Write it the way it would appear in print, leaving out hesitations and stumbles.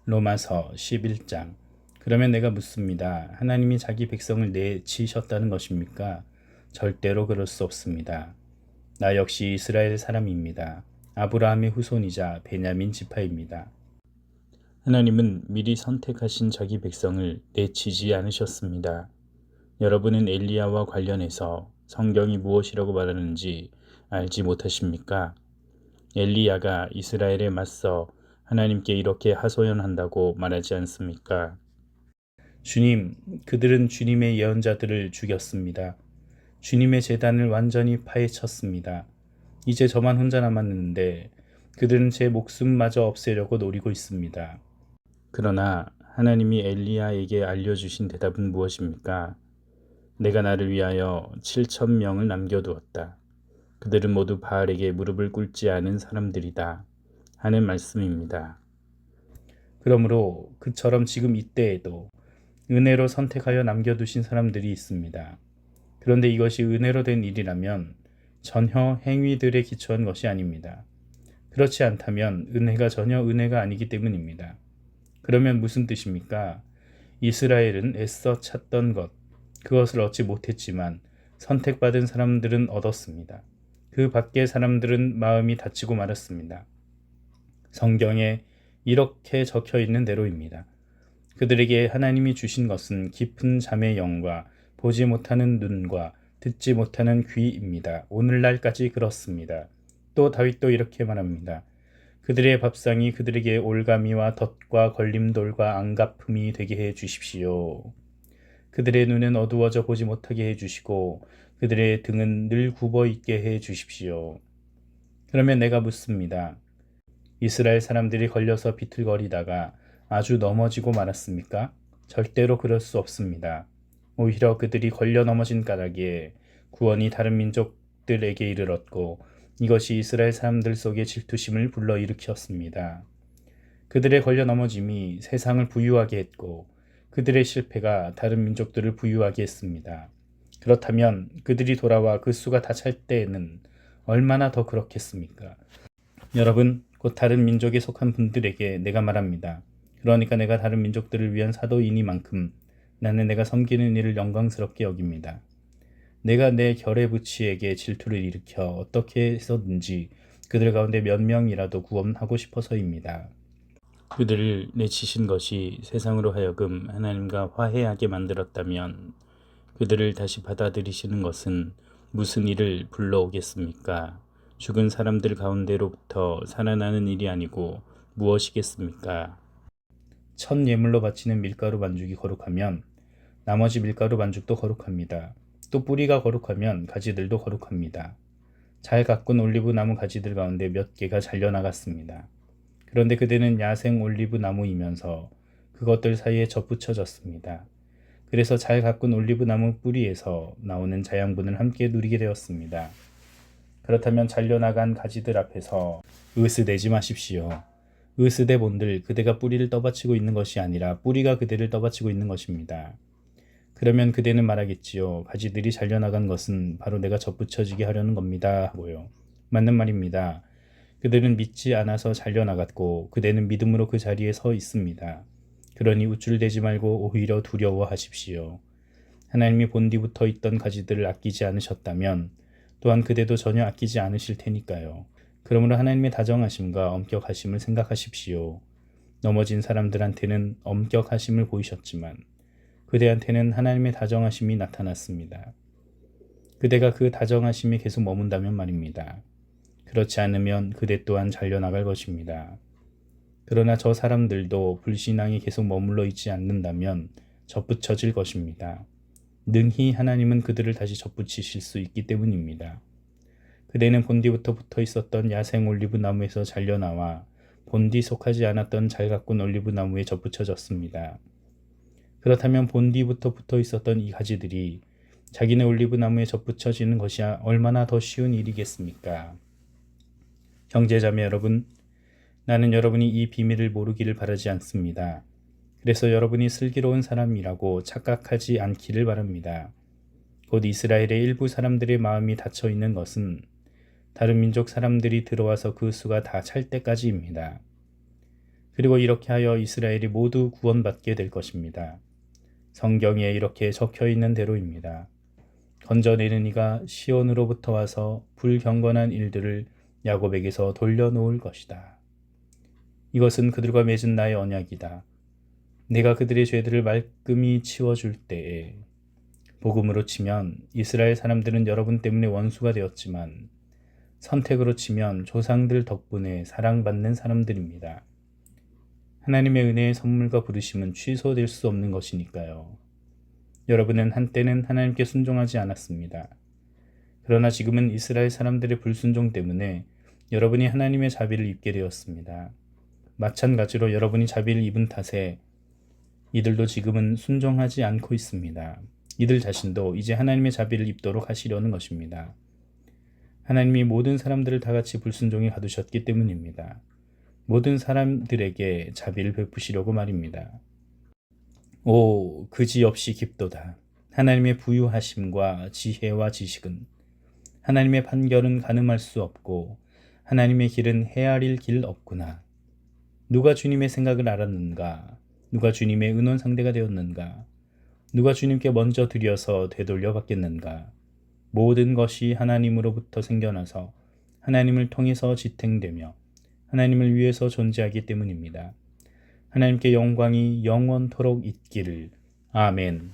로마서 11장. 그러면 내가 묻습니다. 하나님이 자기 백성을 내치셨다는 것입니까? 절대로 그럴 수 없습니다. 나 역시 이스라엘 사람입니다. 아브라함의 후손이자 베냐민 지파입니다. 하나님은 미리 선택하신 자기 백성을 내치지 않으셨습니다. 여러분은 엘리야와 관련해서 성경이 무엇이라고 말하는지 알지 못하십니까? 엘리야가 이스라엘에 맞서 하나님께 이렇게 하소연한다고 말하지 않습니까? 주님, 그들은 주님의 예언자들을 죽였습니다. 주님의 제단을 완전히 파헤쳤습니다. 이제 저만 혼자 남았는데 그들은 제 목숨마저 없애려고 노리고 있습니다. 그러나 하나님이 엘리야에게 알려주신 대답은 무엇입니까? 내가 나를 위하여 7,000명을 남겨두었다. 그들은 모두 바알에게 무릎을 꿇지 않은 사람들이다. 하는 말씀입니다. 그러므로 그처럼 지금 이때에도 은혜로 선택하여 남겨두신 사람들이 있습니다. 그런데 이것이 은혜로 된 일이라면 전혀 행위들에 기초한 것이 아닙니다. 그렇지 않다면 은혜가 전혀 은혜가 아니기 때문입니다. 그러면 무슨 뜻입니까? 이스라엘은 애써 찾던 것, 그것을 얻지 못했지만 선택받은 사람들은 얻었습니다. 그 밖의 사람들은 마음이 다치고 말았습니다. 성경에 이렇게 적혀 있는 대로입니다. 그들에게 하나님이 주신 것은 깊은 잠의 영과 보지 못하는 눈과 듣지 못하는 귀입니다. 오늘날까지 그렇습니다. 또 다윗도 이렇게 말합니다. 그들의 밥상이 그들에게 올가미와 덫과 걸림돌과 안가품이 되게 해 주십시오. 그들의 눈은 어두워져 보지 못하게 해 주시고 그들의 등은 늘 굽어 있게 해 주십시오. 그러면 내가 묻습니다. 이스라엘 사람들이 걸려서 비틀거리다가 아주 넘어지고 말았습니까? 절대로 그럴 수 없습니다. 오히려 그들이 걸려 넘어진 까닭에 구원이 다른 민족들에게 이르렀고 이것이 이스라엘 사람들 속에 질투심을 불러일으켰습니다. 그들의 걸려 넘어짐이 세상을 부유하게 했고 그들의 실패가 다른 민족들을 부유하게 했습니다. 그렇다면 그들이 돌아와 그 수가 다 찰 때에는 얼마나 더 그렇겠습니까? 여러분, 곧 다른 민족에 속한 분들에게 내가 말합니다. 그러니까 내가 다른 민족들을 위한 사도이니만큼 나는 내가 섬기는 일을 영광스럽게 여깁니다. 내가 내 결의부치에게 질투를 일으켜 어떻게 해서든지 그들 가운데 몇 명이라도 구원하고 싶어서입니다. 그들을 내치신 것이 세상으로 하여금 하나님과 화해하게 만들었다면 그들을 다시 받아들이시는 것은 무슨 일을 불러오겠습니까? 죽은 사람들 가운데로부터 살아나는 일이 아니고 무엇이겠습니까? 첫 예물로 바치는 밀가루 반죽이 거룩하면 나머지 밀가루 반죽도 거룩합니다. 또 뿌리가 거룩하면 가지들도 거룩합니다. 잘 가꾼 올리브 나무 가지들 가운데 몇 개가 잘려나갔습니다. 그런데 그들은 야생 올리브 나무이면서 그것들 사이에 접붙여졌습니다. 그래서 잘 가꾼 올리브 나무 뿌리에서 나오는 자양분을 함께 누리게 되었습니다. 그렇다면 잘려나간 가지들 앞에서 으스대지 마십시오. 으스대 본들 그대가 뿌리를 떠받치고 있는 것이 아니라 뿌리가 그대를 떠받치고 있는 것입니다. 그러면 그대는 말하겠지요. 가지들이 잘려나간 것은 바로 내가 접붙여지게 하려는 겁니다. 하고요. 맞는 말입니다. 그들은 믿지 않아서 잘려나갔고 그대는 믿음으로 그 자리에 서 있습니다. 그러니 우쭐대지 말고 오히려 두려워하십시오. 하나님이 본디부터 있던 가지들을 아끼지 않으셨다면 또한 그대도 전혀 아끼지 않으실 테니까요. 그러므로 하나님의 다정하심과 엄격하심을 생각하십시오. 넘어진 사람들한테는 엄격하심을 보이셨지만 그대한테는 하나님의 다정하심이 나타났습니다. 그대가 그 다정하심에 계속 머문다면 말입니다. 그렇지 않으면 그대 또한 잘려나갈 것입니다. 그러나 저 사람들도 불신앙에 계속 머물러 있지 않는다면 접붙여질 것입니다. 능히 하나님은 그들을 다시 접붙이실 수 있기 때문입니다. 그대는 본디부터 붙어 있었던 야생 올리브 나무에서 잘려나와 본디 속하지 않았던 잘 가꾼 올리브 나무에 접붙여졌습니다. 그렇다면 본디부터 붙어 있었던 이 가지들이 자기네 올리브 나무에 접붙여지는 것이 얼마나 더 쉬운 일이겠습니까? 형제자매 여러분, 나는 여러분이 이 비밀을 모르기를 바라지 않습니다. 그래서 여러분이 슬기로운 사람이라고 착각하지 않기를 바랍니다. 곧 이스라엘의 일부 사람들의 마음이 닫혀 있는 것은 다른 민족 사람들이 들어와서 그 수가 다 찰 때까지입니다. 그리고 이렇게 하여 이스라엘이 모두 구원받게 될 것입니다. 성경에 이렇게 적혀 있는 대로입니다. 건져내는 이가 시온으로부터 와서 불경건한 일들을 야곱에게서 돌려놓을 것이다. 이것은 그들과 맺은 나의 언약이다. 내가 그들의 죄들을 말끔히 치워줄 때에. 복음으로 치면 이스라엘 사람들은 여러분 때문에 원수가 되었지만 선택으로 치면 조상들 덕분에 사랑받는 사람들입니다. 하나님의 은혜의 선물과 부르심은 취소될 수 없는 것이니까요. 여러분은 한때는 하나님께 순종하지 않았습니다. 그러나 지금은 이스라엘 사람들의 불순종 때문에 여러분이 하나님의 자비를 입게 되었습니다. 마찬가지로 여러분이 자비를 입은 탓에 이들도 지금은 순종하지 않고 있습니다. 이들 자신도 이제 하나님의 자비를 입도록 하시려는 것입니다. 하나님이 모든 사람들을 다 같이 불순종에 가두셨기 때문입니다. 모든 사람들에게 자비를 베푸시려고 말입니다. 오, 그지없이 깊도다. 하나님의 부유하심과 지혜와 지식은, 하나님의 판결은 가늠할 수 없고 하나님의 길은 헤아릴 길 없구나. 누가 주님의 생각을 알았는가? 누가 주님의 의논 상대가 되었는가? 누가 주님께 먼저 드려서 되돌려 받겠는가? 모든 것이 하나님으로부터 생겨나서 하나님을 통해서 지탱되며 하나님을 위해서 존재하기 때문입니다. 하나님께 영광이 영원토록 있기를. 아멘.